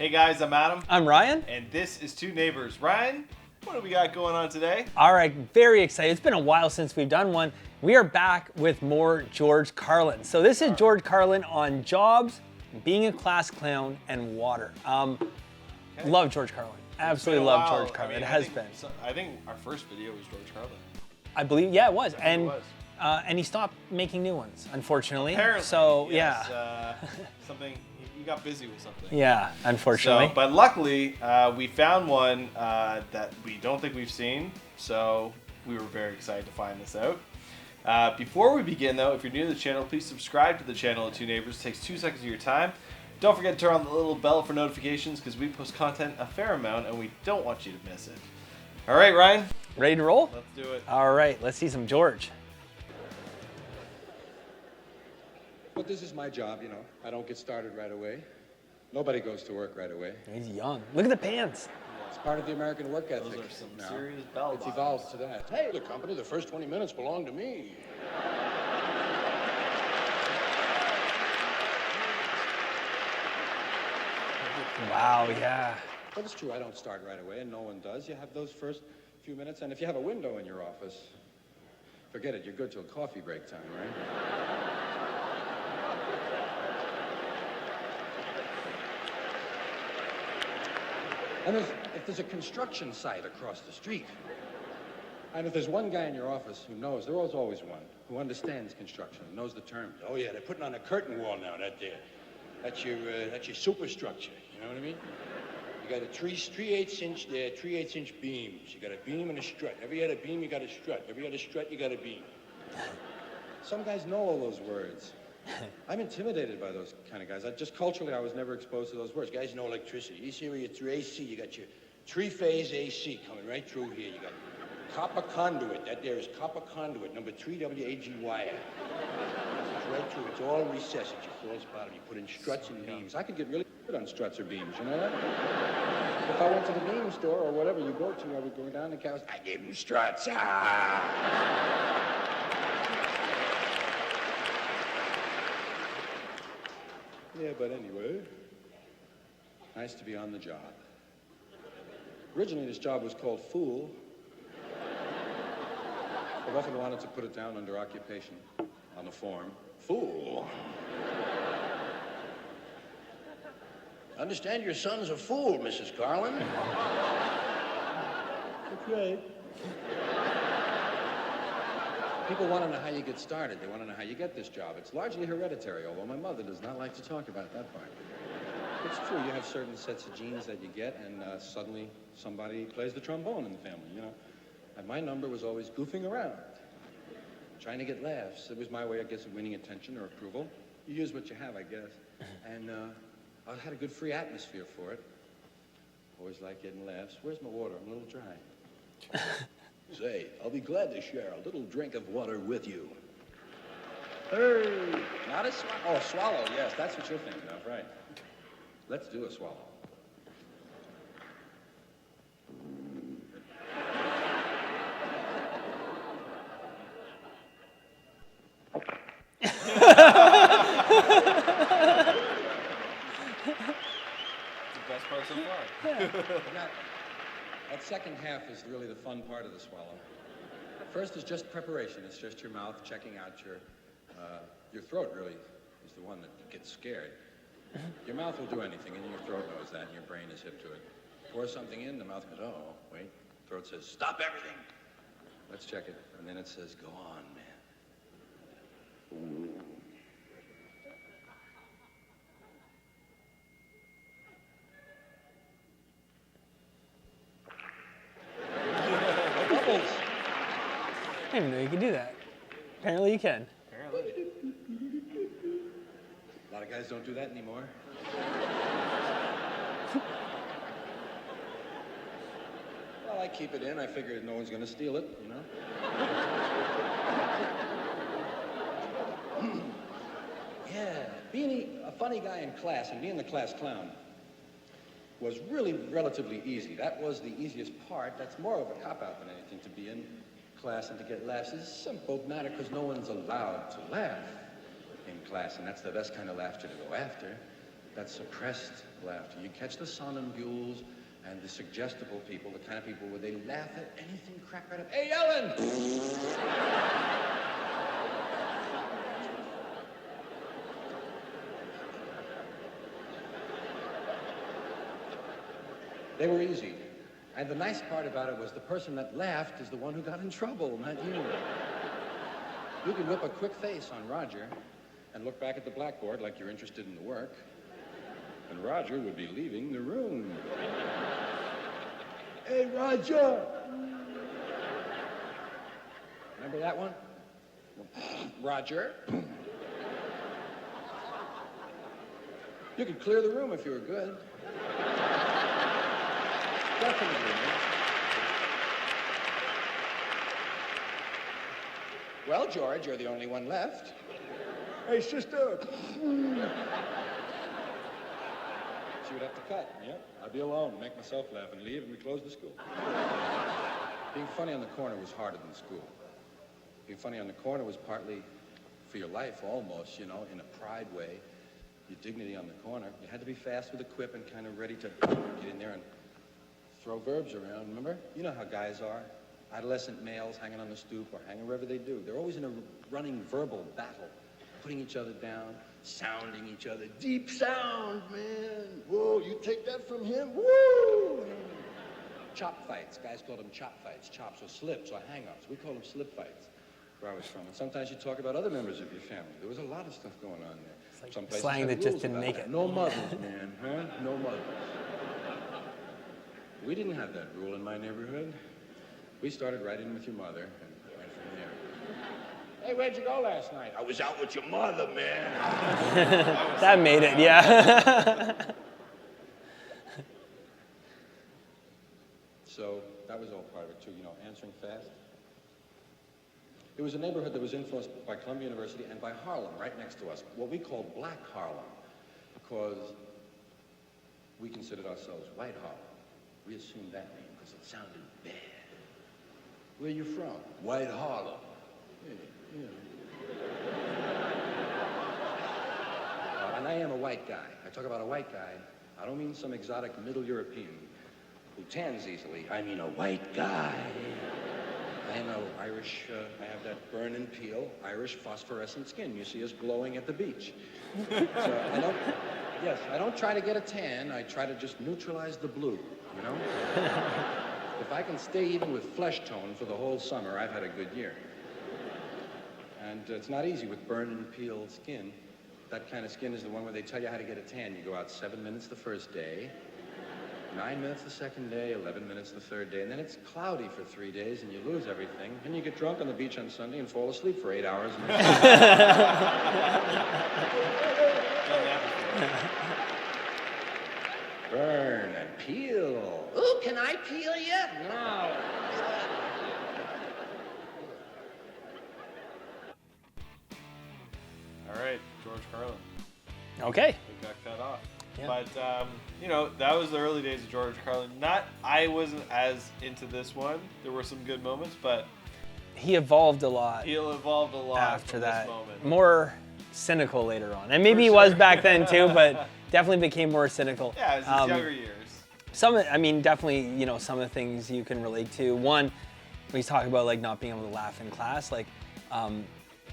Hey guys, I'm Adam. I'm Ryan. And this is Two Neighbors. Ryan, what do we got going on today? All right, very excited. It's been a while since we've done one. We are back with more George Carlin. So this is George Carlin on jobs, being a class clown, and water. Love George Carlin. Absolutely love George Carlin. It has been. I think our first video was George Carlin. I believe, yeah, it was. It was. And he stopped making new ones, unfortunately. Apparently, so yes, yeah. Something, he got busy with something. Yeah, unfortunately. So, but luckily, we found one that we don't think we've seen, so we were very excited to find this out. Before we begin, though, if you're new to the channel, please subscribe to the channel at Two Neighbors. It takes 2 seconds of your time. Don't forget to turn on the little bell for notifications because we post content a fair amount and we don't want you to miss it. All right, Ryan. Ready to roll? Let's do it. All right, let's see some George. But this is my job, you know. I don't get started right away. Nobody goes to work right away. He's young. Look at the pants. It's part of the American work ethic. Those are some now. serious bell It's bottoms. evolved to that. Hey, the company, the first 20 minutes belong to me. Wow, yeah. But it's true, I don't start right away, and no one does. You have those first few minutes, and if you have a window in your office, forget it, you're good till coffee break time, right? And if there's a construction site across the street, and if there's one guy in your office who knows, there was always one, who understands construction, knows the terms. Oh yeah, they're putting on a curtain wall now, that's your superstructure, you know what I mean? You got a 3/8 inch beams. You got a beam and a strut. Every other beam, you got a strut. Every other strut, you got a beam. Some guys know all those words. I'm intimidated by those kind of guys. Culturally, I was never exposed to those words. Guys know electricity. You see where you're through AC, you got your three-phase AC coming right through here. You got copper conduit. That there is copper conduit, number 3WAG wire. It's right through. It's all recessed at your false bottom. You put in struts and beams. I could get really good on struts or beams, you know that? If I went to the beam store or whatever you go to, I would go down the cows. I gave him struts. Ah! Yeah, but anyway, nice to be on the job. Originally, this job was called Fool. I've often wanted to put it down under occupation on the form. Fool. Understand your son's a fool, Mrs. Carlin. That's right. People want to know how you get started. They want to know how you get this job. It's largely hereditary, although my mother does not like to talk about that part. It's true, you have certain sets of genes that you get, and suddenly somebody plays the trombone in the family, you know. And my number was always goofing around, trying to get laughs. It was my way, I guess, of winning attention or approval. You use what you have, I guess. And I had a good free atmosphere for it. Always like getting laughs. Where's my water? I'm a little dry. Say, I'll be glad to share a little drink of water with you. Hey! Not a swallow. Oh, a swallow, yes, that's what you're thinking of, right. Let's do a swallow. The best part so far. Now, that second half is really the fun part of the swallow. First is just preparation. It's just your mouth checking out your throat really is the one that gets scared. Your mouth will do anything, and your throat knows that, and your brain is hip to it. Pour something in, the mouth goes, oh, wait. Throat says, stop everything. Let's check it. And then it says, go on, man. Ooh. Bubbles. I didn't know you could do that. Apparently you can. Apparently. A lot of guys don't do that anymore. Well, I keep it in. I figure no one's going to steal it, you know? Yeah, being a funny guy in class and being the class clown was really relatively easy. That was the easiest part. That's more of a cop-out than anything, to be in class and to get laughs. It's a simple matter because no one's allowed to laugh in class, and that's the best kind of laughter to go after. that suppressed laughter. You catch the somnambules and the suggestible people, the kind of people where they laugh at anything, crack right up. Hey, Ellen! They were easy. And the nice part about it was the person that laughed is the one who got in trouble, not you. You can whip a quick face on Roger and look back at the blackboard like you're interested in the work, and Roger would be leaving the room. Hey, Roger! Remember that one? Roger. You could clear the room if you were good. Definitely. Well, George, you're the only one left. Hey, sister. She would have to cut. Yeah, I'd be alone, make myself laugh and leave, and we close the school. Being funny on the corner was harder than school. Being funny on the corner was partly for your life, almost, you know, in a pride way. Your dignity on the corner. You had to be fast with a quip and kind of ready to get in there and throw verbs around, remember? You know how guys are. Adolescent males hanging on the stoop or hanging wherever they do. They're always in a running verbal battle, putting each other down, sounding each other. Deep sound, man. Whoa, you take that from him? Woo! Chop fights. Guys called them chop fights. Chops or slips or hang-ups. We call them slip fights where I was from. And sometimes you talk about other members of your family. There was a lot of stuff going on there. Like some places slang that just didn't make it. No mothers, man, huh? No mothers. We didn't have that rule in my neighborhood. We started right in with your mother and went from there. Hey, where'd you go last night? I was out with your mother, man. That made it, yeah. So that was all part of it too, you know, answering fast. It was a neighborhood that was influenced by Columbia University and by Harlem, right next to us, what we called Black Harlem, because we considered ourselves White Harlem. We assumed that name because it sounded bad. Where you from? White Harlem. Yeah. And I am a white guy. I talk about a white guy. I don't mean some exotic Middle European who tans easily. I mean a white guy. I am Irish, I have that burn and peel, Irish phosphorescent skin. You see us glowing at the beach. So I don't try to get a tan. I try to just neutralize the blue, you know? If I can stay even with flesh tone for the whole summer, I've had a good year. And it's not easy with burn and peel skin. That kind of skin is the one where they tell you how to get a tan. You go out 7 minutes the first day, 9 minutes the second day, 11 minutes the third day, and then it's cloudy for 3 days and you lose everything. And you get drunk on the beach on Sunday and fall asleep for 8 hours. Burn and peel. Ooh, can I peel you? No. All right, George Carlin. Okay. We got cut off. Yeah. But, you know, that was the early days of George Carlin. I wasn't as into this one. There were some good moments, but He evolved a lot he evolved a lot after from that. this moment. More cynical later on. And maybe For he was sure. back then too, but definitely became more cynical. Yeah, it was his younger years. Definitely, you know, some of the things you can relate to. One, when he's talking about like not being able to laugh in class, like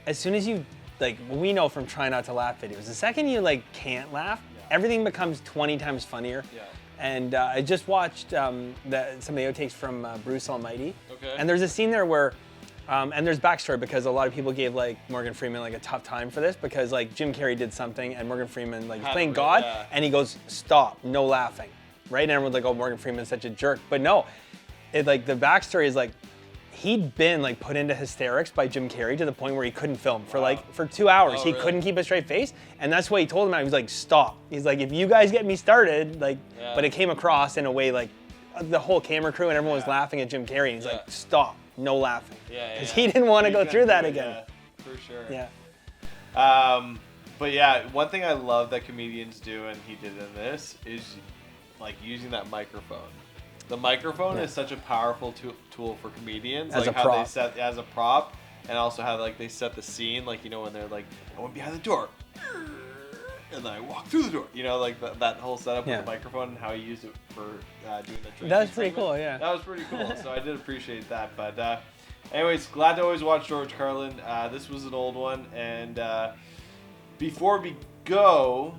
as soon as you, like we know from Try Not to Laugh videos, the second you like can't laugh, everything becomes 20 times funnier. Yeah. And I just watched some of the outtakes from Bruce Almighty. Okay. And there's a scene there where, and there's backstory because a lot of people gave like Morgan Freeman like a tough time for this because like Jim Carrey did something and Morgan Freeman like Had playing to, God yeah. and he goes, stop, no laughing. Right? And everyone's like, oh, Morgan Freeman's such a jerk. But no, it like the backstory is like, he'd been like put into hysterics by Jim Carrey to the point where he couldn't film for 2 hours. Oh, He really? couldn't keep a straight face. And that's what he told him. He was like, stop. He's like, if you guys get me started, like, Yeah. but it came across in a way like the whole camera crew and everyone was laughing at Jim Carrey. And he's like, stop, no laughing. Yeah, Because he didn't want to go through that again. Yeah, for sure. Yeah. But yeah, one thing I love that comedians do, and he did in this, is like using that microphone. The microphone is such a powerful tool for comedians. As like a how prop. they set as a prop, and also how like they set the scene. Like, you know, when they're like, I went behind the door. and then I walk through the door. You know, like that whole setup Yeah. with the microphone and how he used it for doing the drinking That was pretty segment. cool, yeah. That was pretty cool. So I did appreciate that. But anyways, glad to always watch George Carlin. This was an old one. And before we go,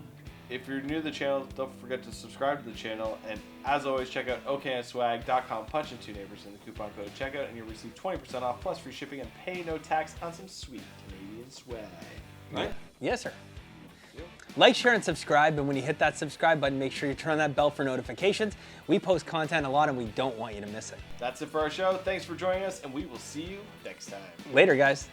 if you're new to the channel, don't forget to subscribe to the channel. And as always, check out okanswag.com. Punch in 2 neighbors in the coupon code checkout, and you'll receive 20% off plus free shipping and pay no tax on some sweet Canadian swag. Right? Yes, sir. Like, share, and subscribe. And when you hit that subscribe button, make sure you turn on that bell for notifications. We post content a lot, and we don't want you to miss it. That's it for our show. Thanks for joining us, and we will see you next time. Later, guys.